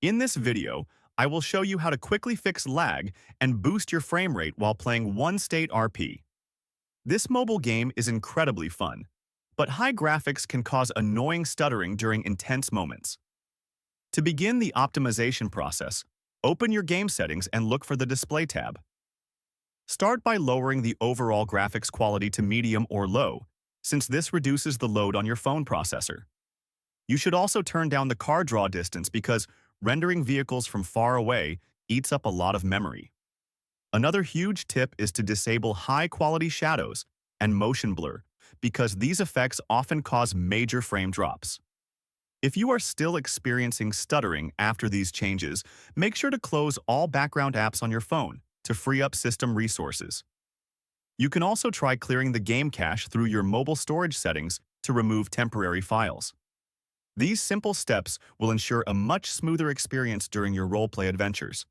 In this video, I will show you how to quickly fix lag and boost your frame rate while playing One State RP. This mobile game is incredibly fun, but high graphics can cause annoying stuttering during intense moments. To begin the optimization process, open your game settings and look for the Display tab. Start by lowering the overall graphics quality to medium or low, since this reduces the load on your phone processor. You should also turn down the card draw distance because rendering vehicles from far away eats up a lot of memory. Another huge tip is to disable high-quality shadows and motion blur because these effects often cause major frame drops. If you are still experiencing stuttering after these changes, make sure to close all background apps on your phone to free up system resources. You can also try clearing the game cache through your mobile storage settings to remove temporary files. These simple steps will ensure a much smoother experience during your roleplay adventures.